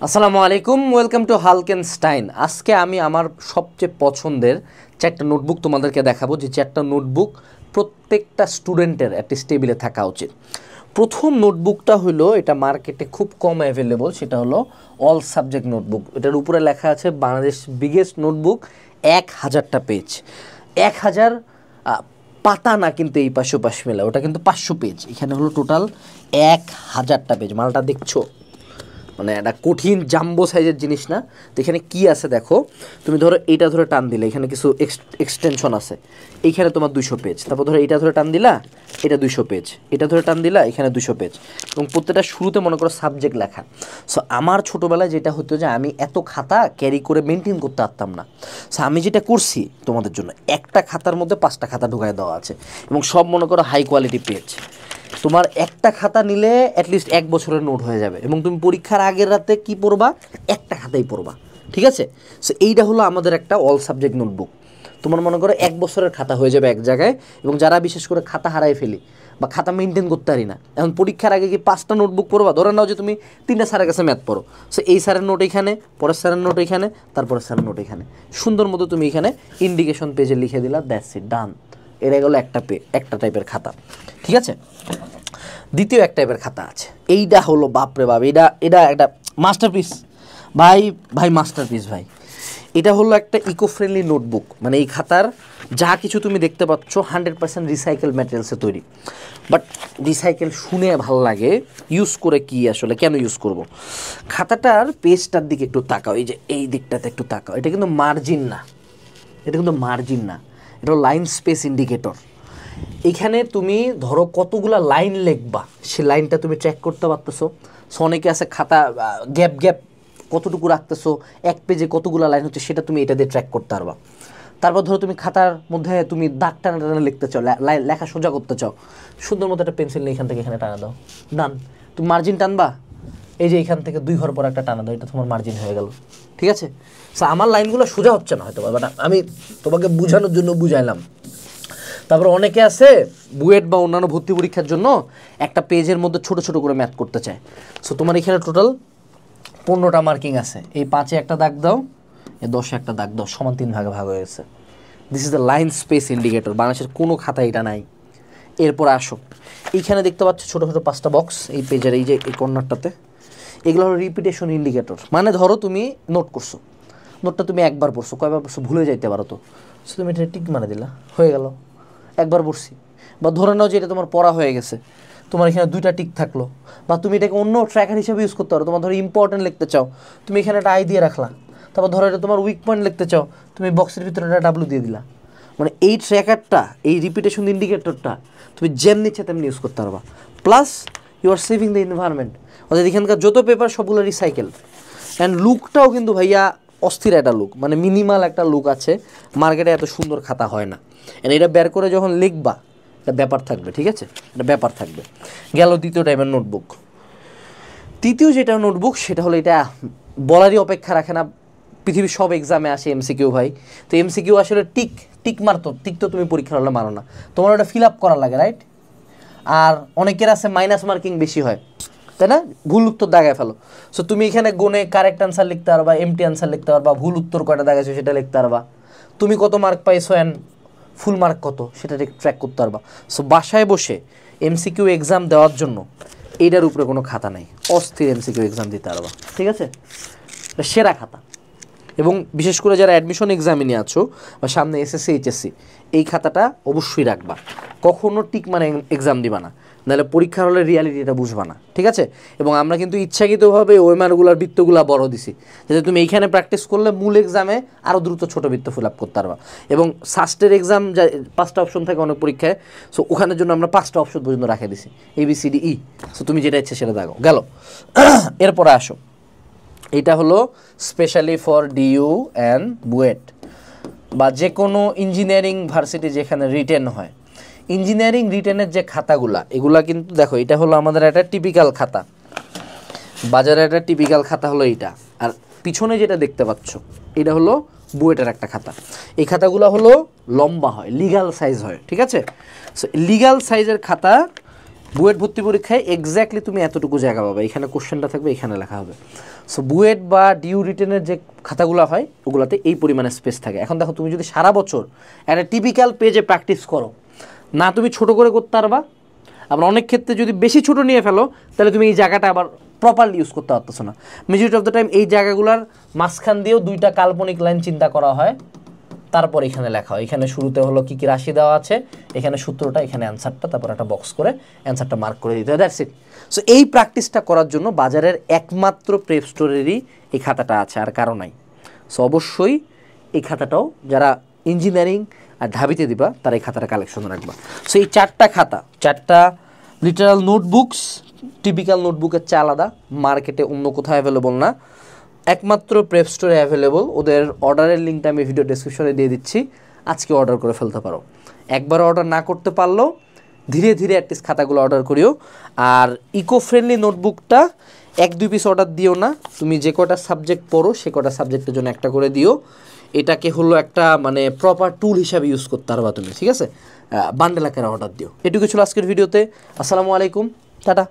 আসসালামু আলাইকুম, welcome to হালকেনস্টাইন। আজকে আমি আমার সবচেয়ে পছন্দের চারটা নোটবুক তোমাদেরকে দেখাবো, যে চারটা নোটবুক প্রত্যেকটা স্টুডেন্টের একটা টেবিলে থাকা উচিত। প্রথম নোটবুকটা হলো, এটা মার্কেটে খুব কম অ্যাভেলেবল, সেটা হলো অল সাবজেক্ট নোটবুক। এটার উপরে লেখা আছে বাংলাদেশ বিগেস্ট নোটবুক, 1000টা পেজ, 1000 পাতা না, কিন্তু এই পাশে পাশ মেলা ওটা কিন্তু 500 পেজ। এখানে হলো টোটাল 1000টা পেজ। মালটা দেখছো, মানে একটা কঠিন জাম্বো সাইজের জিনিস না। তো এখানে কী আছে দেখো, তুমি ধরো এইটা ধরে টান দিলে এখানে কিছু এক্সটেনশন আছে, এইখানে তোমার 200 পেজ। তারপর ধরো এইটা ধরে টান দিলা, এটা 200 পেজ, এটা ধরে টান দিলা, এখানে 200 পেজ, এবং প্রত্যেকটা শুরুতে মনে করো সাবজেক্ট লেখা। সো আমার ছোটোবেলায় যেটা হতো যে আমি এত খাতা ক্যারি করে মেনটেন করতে পারতাম না। সো আমি যেটা করছি তোমাদের জন্য, একটা খাতার মধ্যে 5টা খাতা ঢুকায় দেওয়া আছে, এবং সব মনে করো হাই কোয়ালিটি পেজ। তোমার একটা খাতা নিলে অ্যাটলিস্ট 1 বছরের নোট হয়ে যাবে, এবং তুমি পরীক্ষার আগের রাতে কি পড়বা, একটা খাতাই পড়বা, ঠিক আছে? সো এইটা হলো আমাদের একটা অল সাবজেক্ট নোটবুক। তোমার মনে করো 1 বছরের খাতা হয়ে যাবে এক জায়গায়। এবং যারা বিশেষ করে খাতা হারাই ফেলি বা খাতা মেনটেন করতে পারি না, এখন পরীক্ষার আগে কি 5টা নোটবুক পড়বা? ধরে নাও যে তুমি 3টা স্যারের কাছে ম্যাথ পড়ো, সো এই স্যারের নোট এখানে, পরের স্যারের নোট এখানে, তারপরের স্যারের নোট এখানে, সুন্দর মতো তুমি এখানে ইন্ডিকেশন পেজে লিখে দিলা, দ্যাটস ইট, ডান। এটা গেলো একটা টাইপের খাতা, ঠিক আছে? দ্বিতীয় এক টাইপের খাতা আছে, এইটা হলো বাপরে বাপ, এটা একটা মাস্টারপিস ভাই মাস্টারপিস ভাই। এটা হলো একটা ইকো ফ্রেন্ডলি নোটবুক। মানে এই খাতার যা কিছু তুমি দেখতে পাচ্ছ 100% রিসাইকেল ম্যাটেরিয়ালসে তৈরি। বাট রিসাইকেল শুনে ভালো লাগে, ইউজ করে কি আসলে কেন ইউজ করব? খাতাটার পেজটার দিকে একটু তাকাও, এই যে এই দিকটাতে একটু তাকাও। এটা কিন্তু মার্জিন না, এটা লাইন স্পেস ইন্ডিকেটর। এইখানে তুমি ধরো কতগুলা লাইন লিখবা, সে লাইনটা তুমি ট্র্যাক করতে পারতেছো। সো অনেকে আছে খাতা গ্যাপ কতটুকু রাখতেছো, এক পেজে কতগুলা লাইন হচ্ছে, সেটা তুমি এটা দিয়ে ট্র্যাক করতে পারবা। তারপর ধরো তুমি খাতার মধ্যে তুমি দাগ টানা টানা লিখতে চাও, লেখা সোজা করতে চাও, সুন্দর মতো একটা পেন্সিল নিয়ে এখান থেকে এখানে টানা দাও, ডান। তুমি মার্জিন টানবা, এই যে এখান থেকে 2 ঘর পর একটা টানা দাও, এটা তোমার মার্জিন হয়ে গেল, ঠিক আছে? সো আমার লাইনগুলো সোজা হচ্ছে না হয়তো, বাট আমি তোমাকে বোঝানোর জন্য বুঝাইলাম। তারপর অনেকে আছে বুয়েট বা অন্যান্য ভর্তি পরীক্ষার জন্য একটা পেজের মধ্যে ছোট ছোট করে ম্যাথ করতে চায়। সো তোমার এখানে টোটাল 15টা মার্কিং আছে। এই 5-এ একটা দাগ দাও, এই 10-এ একটা দাগ দাও, সমান 3 ভাগে ভাগ হয়ে গেছে। This is the line space indicator. বাংলাদেশের কোনো খাতায় এটা নাই। এরপর আসো, এইখানে দেখতে পাচ্ছ ছোটো ছোটো 5টা বক্স এই পেজের, এই যে এই কর্নারটাতে, এগুলো হলো রিপিটেশন ইন্ডিকেটর। মানে ধরো তুমি নোট করছো, নোটটা তুমি একবার পড়ছো, কয়বার পড়ছো ভুলে যাইতে পারো, তো সো তুমি এটা টিক মানে দিলা, হয়ে গেল, একবার পড়ছি। বা ধরে নাও যে এটা তোমার পড়া হয়ে গেছে, তোমার এখানে 2টা টিক থাকলো। বা তুমি এটাকে অন্য ট্র্যাকার হিসেবে ইউজ করতে পারো। তোমার ধরো ইম্পর্টেন্ট লিখতে চাও, তুমি এখানে একটা আই দিয়ে রাখলা। তারপর ধরো এটা তোমার উইক পয়েন্ট লিখতে চাও, তুমি বক্সের ভিতরে একটা ডাব্লু দিয়ে দিলা। মানে এই ট্র্যাকারটা, এই রিপিটেশন ইন্ডিকেটরটা তুমি যেমনি ইচ্ছা তেমনি ইউজ করতে পারবা। Plus you are saving the environment. অর্থাৎ এখানকার যত পেপার সবগুলো রিসাইকেল। অ্যান্ড লুকটাও কিন্তু ভাইয়া অস্থির একটা লুক, মানে মিনিমাল একটা লুক আছে। মার্কেটে এত সুন্দর খাতা হয় না। এটা বের করে যখন লিখবা, একটা ব্যাপার থাকবে, ঠিক আছে? একটা ব্যাপার থাকবে। গেল দ্বিতীয় টাইপের নোটবুক। তৃতীয় যেটা নোটবুক, সেটা হলো, এটা বলারই অপেক্ষা রাখে না, পৃথিবীর সব এক্সামে আসে এমসিকিউ ভাই। তো এমসিকিউ আসলে টিক মারতো, টিক তো তুমি পরীক্ষার হলে মারো না, তোমার ওটা ফিল আপ করা লাগে, রাইট? আর অনেকের আছে মাইনাস মার্কিং বেশি হয়, তাই না? ভুল উত্তর দাগায় ফেলো। সো তুমি এখানে গুনে কারেক্ট আনসার লিখতে পারবা, এমটি আনসার লিখতে পারবা, ভুল উত্তর কয়টা দাগাইছো সেটা লিখতে পারবা, তুমি কত মার্ক পাইছো অ্যান্ড ফুল মার্ক কত সেটা ট্র্যাক করতে পারবা। সো বাসায় বসে এমসিকিউ এক্সাম দেওয়ার জন্য এইটার উপরে কোনো খাতা নাই, অস্থির এমসিকিউ এক্সাম দিতে পারবা, ঠিক আছে? এটা সেরা খাতা। এবং বিশেষ করে যারা অ্যাডমিশন এক্সামে নিয়ে আছো বা সামনে এসএসসি এইচএসসি, এই খাতাটা অবশ্যই রাখবা। কখনো টিক মানে এক্সাম দিবা না, নাহলে পরীক্ষার হলে রিয়ালিটিটা বুঝবা না, ঠিক আছে? এবং আমরা কিন্তু ইচ্ছাকৃতভাবে ওয়েমারগুলার বৃত্তগুলো বড় দিছি, যাতে তুমি এইখানে প্র্যাকটিস করলে মূল এক্সামে আরও দ্রুত ছোটো বৃত্ত ফিল আপ করতে পারবা। এবং সাস্টের এক্সাম যা 5টা অপশন থাকে অনেক পরীক্ষায়, সো ওখানের জন্য আমরা 5টা অপশন পর্যন্ত রাখে দিছি, ABCDE। সো তুমি যেটা ইচ্ছে সেটা দাগো, গেল। এরপরে আসো, এটা হলো specially for DU and BUET বা যে কোনো ইঞ্জিনিয়ারিং ভার্সিটি যেখানে রিটেন হয়। ইঞ্জিনিয়ারিং রিটেনের যে খাতাগুলা, এগুলা কিন্তু দেখো, এটা হলো আমাদের একটা টিপিক্যাল খাতা, বাজারে একটা টিপিক্যাল খাতা হলো এইটা। আর পিছনে যেটা দেখতে পাচ্ছ, এটা হলো বুয়েটের একটা খাতা। এই খাতাগুলো হলো লম্বা হয়, লিগ্যাল সাইজ হয়, ঠিক আছে? সো লিগ্যাল সাইজের খাতা বুয়েট ভর্তি পরীক্ষায় এক্স্যাক্টলি তুমি এতটুকু জায়গা পাবে, এখানে কোশ্চেনটা থাকবে, এখানে লেখা হবে। সো বুয়েট বা ডিউ রিটেনের যে খাতাগুলো হয় ওগুলোতে এই পরিমাণে স্পেস থাকে। এখন দেখো তুমি যদি সারা বছর একটা টিপিক্যাল পেজে প্র্যাকটিস করো, না তুমি ছোট করে করতে পারবা, আবার অনেক ক্ষেত্রে যদি বেশি ছোট নিয়ে ফেলো তাহলে তুমি এই জায়গাটা আবার প্রপারলি ইউজ করতে পারতেছো না। মেজরিটি অফ দ্য টাইম এই জায়গাগুলোর মাঝখান দিয়েও দুইটা কাল্পনিক লাইন চিন্তা করা হয়, তারপর এখানে লেখা হয়। এখানে শুরুতে হলো কী কী রাশি দেওয়া আছে, এখানে সূত্রটা, এখানে অ্যান্সারটা, তারপর একটা বক্স করে অ্যান্সারটা মার্ক করে দিতে হয়, দ্যাটস ইট। সো এই প্র্যাকটিসটা করার জন্য বাজারের একমাত্র প্রেপ স্টোরেরই এই খাতাটা আছে, আর কারো নাই। সো অবশ্যই এই খাতাটাও যারা ইঞ্জিনিয়ারিং আর ঢাবিতে দিবা তারা এই খাতাটা কালেকশন রাখবা। সো এই 4টা খাতা, 4টা লিটারাল নোটবুকস টিপিক্যাল নোটবুকের চেয়ে আলাদা, মার্কেটে অন্য কোথাও অ্যাভেলেবল না, একমাত্র প্রেপ স্টোরে অ্যাভেলেবল। ওদের অর্ডারের লিঙ্কটা আমি ভিডিও ডেসক্রিপশনে দিয়ে দিচ্ছি, আজকে অর্ডার করে ফেলতে পারো। একবার অর্ডার না করতে পারলেও ধীরে ধীরে অ্যাটলিস্ট খাতাগুলো অর্ডার করিও। আর ইকো ফ্রেন্ডলি নোটবুকটা 1-2 পিস অর্ডার দিও না, তুমি যে কটা সাবজেক্ট পড়ো সে কটা সাবজেক্টের জন্য একটা করে দিও। এটাকে হলো একটা মানে প্রপার টুল হিসাবে ইউজ করতে পারবা তুমি, ঠিক আছে? বান্ডেল আকারে অর্ডার দিও। এটুকু ছিল আজকের ভিডিওতে। আসসালামু আলাইকুম, টাটা।